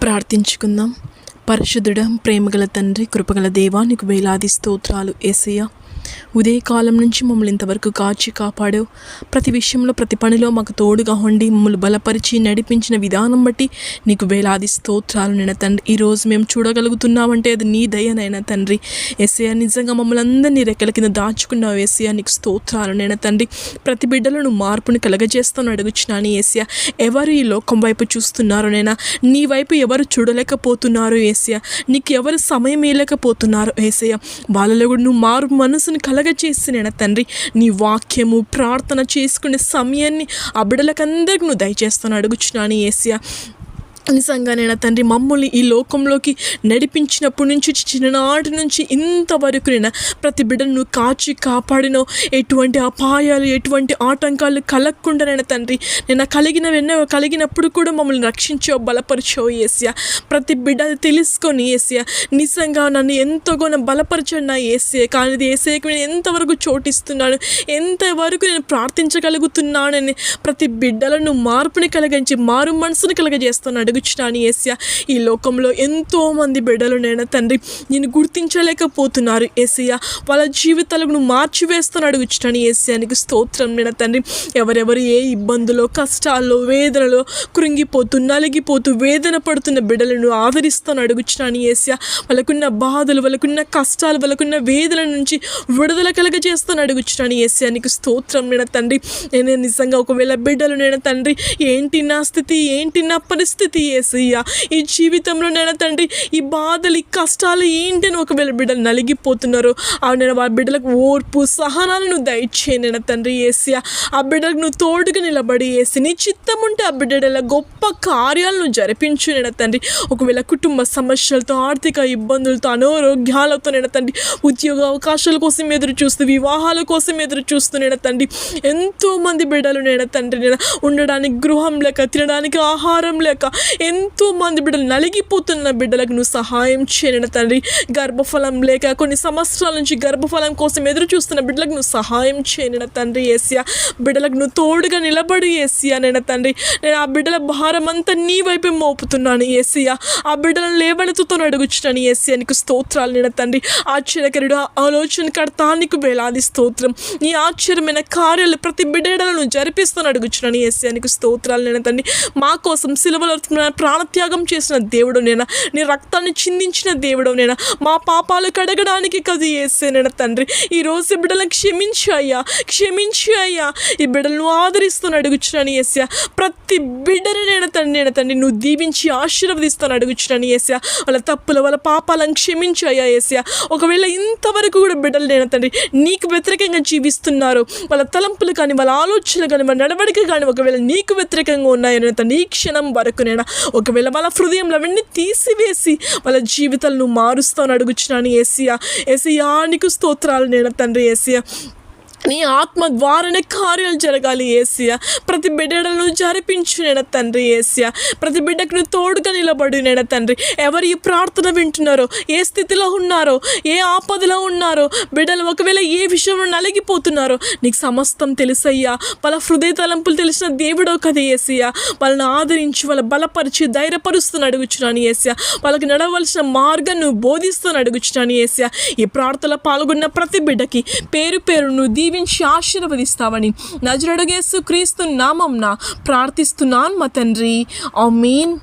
ప్రార్థించుకుందాం. పరిశుద్ధుడ, ప్రేమగల తండ్రి, కృపగల దేవా, నీకు వేలాది స్తోత్రాలు యేసయ్యా. ఉదయకాలం నుంచి మమ్మల్ని ఇంతవరకు కాచి కాపాడావు. ప్రతి విషయంలో, ప్రతి పనిలో మాకు తోడుగా ఉండి మమ్మల్ని బలపరిచి నడిపించిన విధానం బట్టి నీకు వేలాది స్తోత్రాలు నైనా తండ్రి. ఈరోజు మేము చూడగలుగుతున్నామంటే అది నీ దయనైనా తండ్రి. యేసయ్యా, నిజంగా మమ్మల్ని అందరినీ రెక్కల కింద దాచుకున్నావు యేసయ్యా, నీకు స్తోత్రాలు నైనా తండ్రి. ప్రతి బిడ్డలను మార్పుని కలగజేస్తాను అడుగుచున్నాను యేసయ్యా. ఎవరు ఈ లోకం వైపు చూస్తున్నారో నైనా, నీ వైపు ఎవరు చూడలేకపోతున్నారు యేసయ్యా, నీకు ఎవరు సమయం ఇవ్వలేకపోతున్నారు యేసయ్యా, వాళ్ళలో కూడా నువ్వు మారు మనసుని కలగచేసిన తండ్రి, నీ వాక్యము ప్రార్థన చేసుకునే సమయాన్ని ఆ బిడ్డలకందరికీ నువ్వు దయచేస్తాను అడుగుచున్నాను యేసయ్యా. నిజంగానైనా తండ్రి, మమ్మల్ని ఈ లోకంలోకి నడిపించినప్పటి నుంచి, చిన్ననాటి నుంచి ఇంతవరకు నేను ప్రతి బిడ్డను నువ్వు కాచి కాపాడినో, ఎటువంటి అపాయాలు, ఎటువంటి ఆటంకాలు కలగకుండానైనా తండ్రి, నేను కలిగినప్పుడు కూడా మమ్మల్ని రక్షించావు, బలపరిచావు యేసయ్యా. ప్రతి బిడ్డ అది తెలుసుకొని యేసయ్యా, నిజంగా నన్ను ఎంతగానో బలపరచండి నా యేసయ్యా. కానీ ఇది యేసయ్యకు నేను ఎంతవరకు చోటిస్తున్నాను, ఎంతవరకు నేను ప్రార్థించగలుగుతున్నానని ప్రతి బిడ్డలను మార్పుని కలిగించి మారు మనసుని కలగజేస్తున్నాను అడుగుచున్నాను యేసయ్యా. ఈ లోకంలో ఎంతోమంది బిడ్డలు నేను తండ్రి నేను గుర్తించలేకపోతున్నారు యేసయ్యా. వాళ్ళ జీవితాలకు నువ్వు మార్చివేస్తాను అడుగుచున్నాను యేసయ్యా, నీకు స్తోత్రం నేను తండ్రి. ఎవరెవరు ఏ ఇబ్బందులో, కష్టాల్లో, వేదనలో కృంగిపోతూ, నలిగిపోతూ, వేదన పడుతున్న బిడ్డలను ఆదరిస్తాను అడుగుచున్నాను యేసయ్యా. వాళ్ళకున్న బాధలు, వాళ్ళకున్న కష్టాలు, వాళ్ళకున్న వేదన నుంచి విడుదల కలగజేస్తాను అడుగుచున్నాను యేసయ్యా, నీకు స్తోత్రం నేను తండ్రి. నేను నిజంగా ఒకవేళ బిడ్డలు నేను తండ్రి, ఏంటి నా స్థితి, ఏంటి నా పరిస్థితి యేసయ్యా, ఈ జీవితంలో నేను తండ్రి, ఈ బాధలు, ఈ కష్టాలు ఏంటి అని ఒకవేళ బిడ్డలు నలిగిపోతున్నారు, నేను ఆ బిడ్డలకు ఓర్పు, సహనాలను దయచేయి నేను తండ్రి యేసయ్యా. ఆ బిడ్డలకు నువ్వు తోడుగా నిలబడి యేసి, నీ చిత్తం ఉంటే ఆ బిడ్డల గొప్ప కార్యాలను జరిపించు నేను తండ్రి. ఒకవేళ కుటుంబ సమస్యలతో, ఆర్థిక ఇబ్బందులతో, అనారోగ్యాలతో నేను తండ్రి, ఉద్యోగ అవకాశాల కోసం ఎదురు చూస్తూ, వివాహాల కోసం ఎదురు చూస్తూ నేను తండ్రి, ఎంతోమంది బిడ్డలు నేను తండ్రి, నేను ఉండడానికి గృహం లేక, తినడానికి ఆహారం లేక ఎంతోమంది బిడ్డలు నలిగిపోతున్న బిడ్డలకు నువ్వు సహాయం చేయను తండ్రి. గర్భఫలం లేక కొన్ని సంవత్సరాల నుంచి గర్భఫలం కోసం ఎదురు చూస్తున్న బిడ్డలకు నువ్వు సహాయం చేయను తండ్రి యేసయ్యా. బిడ్డలకు నువ్వు తోడుగా నిలబడి యేసయ్యా నేను తండ్రి. నేను ఆ బిడ్డల భారం అంతా నీ వైపే మోపుతున్నాను యేసయ్యా. ఆ బిడ్డలను లేవనెత్తుతో అడుగుచున్నాను యేసయ్యా, నీకు స్తోత్రాలు నేను తండ్రి. ఆశ్చర్యకరుడు, ఆలోచనకర్త, నీకు వేలాది స్తోత్రం. నీ ఆశ్చర్యమైన కార్యాలు ప్రతి బిడ్డలను జరిపిస్తాను అడుగుచున్నాను యేసయ్యా, నీకు స్తోత్రాలు నేను తండ్రి. మా కోసం సిలువలో ప్రాణత్యాగం చేసిన దేవుడు నేనా, నీ రక్తాన్ని చిందించిన దేవుడు నేనా, మా పాపాలు కడగడానికి కదా యేసయ్యా నేను తండ్రి. ఈరోజు బిడ్డలను క్షమించు అయ్యా, ఈ బిడ్డలను ఆదరిస్తాను అడుగుచున్నాను యేసయ్యా. ప్రతి బిడ్డని నేను తండ్రి నువ్వు దీవించి ఆశీర్వదిస్తాను అడుగుచున్నాను యేసయ్యా. వాళ్ళ తప్పులు, వాళ్ళ పాపాలను క్షమించు అయ్యా యేసయ్యా. ఒకవేళ ఇంతవరకు కూడా బిడ్డలు నేను తండ్రి నీకు వ్యతిరేకంగా జీవిస్తున్నారు, వాళ్ళ తలంపులు కానీ, వాళ్ళ ఆలోచనలు కానీ, వాళ్ళ నడవడిక కానీ ఒకవేళ నీకు వ్యతిరేకంగా ఉన్నాయని తండ్రి, ఈ క్షణం వరకు నేను ఒకవేళ వాళ్ళ హృదయంలో అవన్నీ తీసివేసి వాళ్ళ జీవితాలను మారుస్తాను అడుగుచున్నాను యేసయ్యా, నీకు స్తోత్రాలు నేను తండ్రి యేసయ్యా. నీ ఆత్మ ద్వారానే కార్యాలు జరగాలి యేసయ్యా. ప్రతి బిడ్డలను జరిపించు నేను తండ్రి యేసయ్యా. ప్రతి బిడ్డకు నువ్వు తోడుగా నిలబడి నేను తండ్రి. ఎవరు ఈ ప్రార్థన వింటున్నారో, ఏ స్థితిలో ఉన్నారో, ఏ ఆపదలో ఉన్నారో, బిడ్డలు ఒకవేళ ఏ విషయంలో నలిగిపోతున్నారో నీకు సమస్తం తెలుసయ్యా. వాళ్ళ హృదయ తలంపులు తెలిసిన దేవుడో కదా యేసయ్యా. వాళ్ళని ఆదరించి, వాళ్ళ బలపరిచి, ధైర్యపరుస్తున్న అడుగుచున్నాను యేసయ్యా. వాళ్ళకి నడవలసిన మార్గం నువ్వు బోధిస్తాను అడుగుచున్నాను యేసయ్యా. ఈ ప్రార్థనలో పాల్గొన్న ప్రతి బిడ్డకి పేరు పేరు నువ్వు దీవించి ఆశీర్వదిస్తావని నజరేయుడైన యేసు క్రీస్తు నామమున ప్రార్థిస్తున్నాను మా తండ్రి. ఆమేన్.